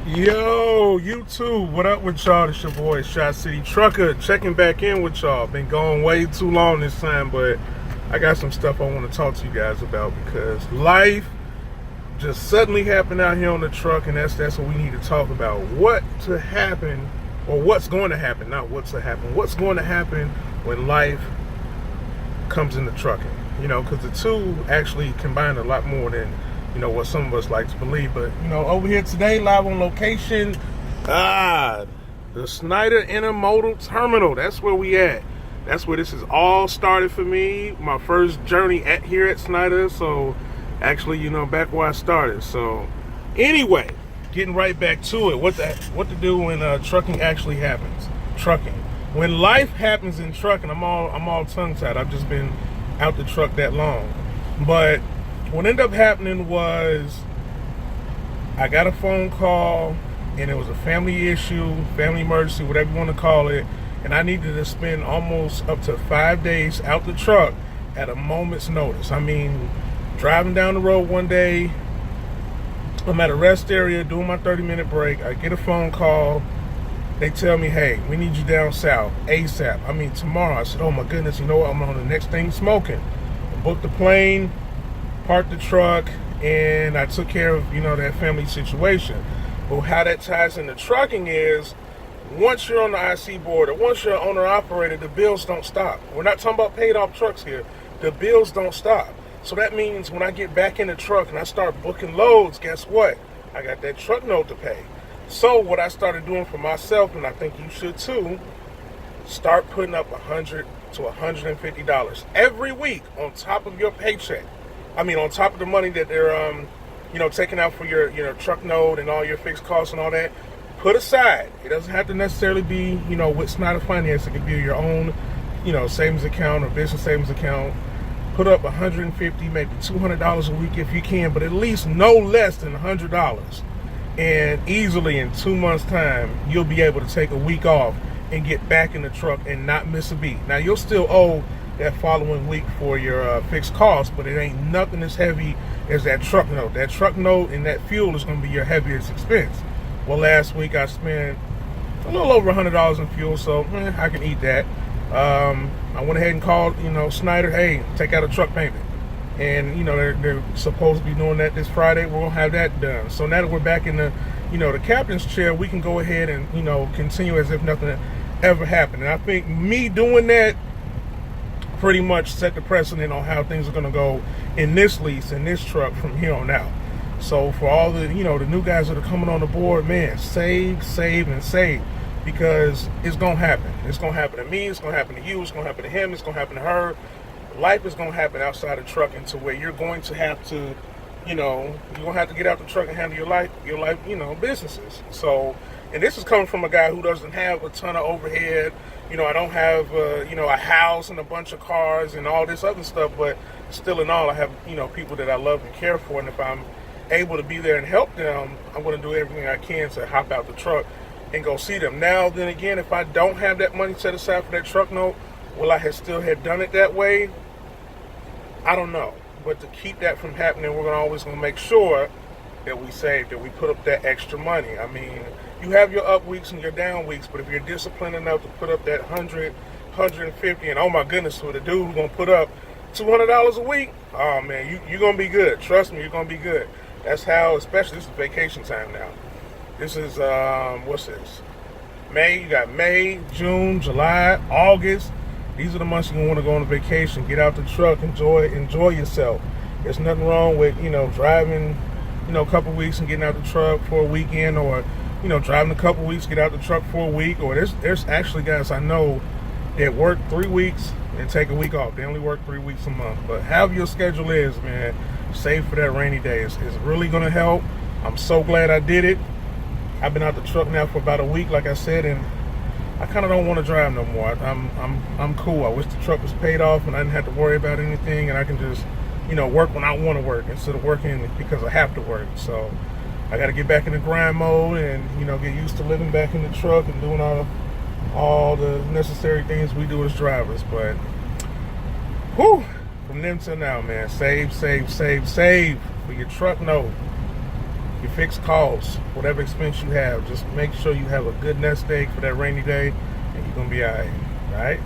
Yo, YouTube, what up with y'all? It's your boy, Shot City Trucker, checking back in with y'all. Been going way too long this time, but I got some stuff I want to talk to you guys about because life just suddenly happened out here on the truck, and that's what we need to talk about. What to happen, or what's going to happen, not what's to happen. What's going to happen when life comes into trucking? Because the two actually combine a lot more than what some of us like to believe. But over here today, live on location, the Schneider Intermodal Terminal. That's where we at. That's where this has all started for me. My first journey here at Schneider. So actually, back where I started. So anyway, getting right back to it. What to do when trucking actually happens? Trucking. When life happens in trucking, I'm all tongue tied. I've just been out the truck that long, but what ended up happening was I got a phone call, and it was a family issue, family emergency, whatever you want to call it, and I needed to spend almost up to 5 days out the truck at a moment's notice. I mean, driving down the road one day, I'm at a rest area doing my 30-minute break. I get a phone call. They tell me, hey, we need you down south ASAP. I mean, tomorrow. I said, oh my goodness, you know what? I'm on the next thing smoking. I booked the plane, parked the truck, and I took care of that family situation. But how that ties into trucking is, once you're on the IC board or once you're owner operator, the bills don't stop. We're not talking about paid off trucks here. The bills don't stop. So that means when I get back in the truck and I start booking loads, guess what? I got that truck note to pay. So what I started doing for myself, and I think you should too, start putting up $100 to $150 every week on top of your paycheck. I mean, on top of the money that they're, taking out for your, truck note and all your fixed costs and all that. Put aside. It doesn't have to necessarily be, with Schneider Finance. It could be your own, savings account or business savings account. Put up $150, maybe $200 a week if you can, but at least no less than $100. And easily in 2 months' time, you'll be able to take a week off and get back in the truck and not miss a beat. Now, you'll still owe that following week for your fixed costs, but it ain't nothing as heavy as that truck note. That truck note and that fuel is going to be your heaviest expense. Well, last week I spent a little over $100 in fuel, so I can eat that. I went ahead and called, Schneider, hey, take out a truck payment. And, they're supposed to be doing that this Friday. We're going to have that done. So now that we're back in the, the captain's chair, we can go ahead and, continue as if nothing ever happened. And I think me doing that pretty much set the precedent on how things are going to go in this lease, in this truck from here on out. So for all the, the new guys that are coming on the board, man, save, and save. Because it's going to happen. It's going to happen to me. It's going to happen to you. It's going to happen to him. It's going to happen to her. Life is going to happen outside of trucking to where you're going to have to, you're going to have to get out the truck and handle your life, businesses. So, and this is coming from a guy who doesn't have a ton of overhead. I don't have, a house and a bunch of cars and all this other stuff, but still in all, I have, people that I love and care for. And if I'm able to be there and help them, I'm going to do everything I can to hop out the truck and go see them. Now, then again, if I don't have that money set aside for that truck note, will I have still had done it that way? I don't know. But to keep that from happening, we're always going to make sure that we save, that we put up that extra money. I mean, you have your up weeks and your down weeks, but if you're disciplined enough to put up that 100, 150, and oh my goodness, with a dude who's going to put up $200 a week, oh man, you're going to be good. Trust me, you're going to be good. That's how, especially this is vacation time now. This is, what's this? May, you got May, June, July, August. These are the months you're going to want to go on a vacation, get out the truck, enjoy yourself. There's nothing wrong with, driving, a couple weeks and getting out the truck for a weekend, or, driving a couple weeks, get out the truck for a week. Or there's actually guys I know that work 3 weeks and take a week off. They only work 3 weeks a month. But however your schedule is, man, save for that rainy day. It's really going to help. I'm so glad I did it. I've been out the truck now for about a week, like I said, and I kind of don't want to drive no more. I'm cool. I wish the truck was paid off and I didn't have to worry about anything, and I can just, work when I want to work instead of working because I have to work. So I got to get back in the grind mode and, get used to living back in the truck and doing all the necessary things we do as drivers. But, whew, from then till now, man, save for your truck note, your your fixed costs, whatever expense you have. Just make sure you have a good nest egg for that rainy day, and you're gonna be all right. All right.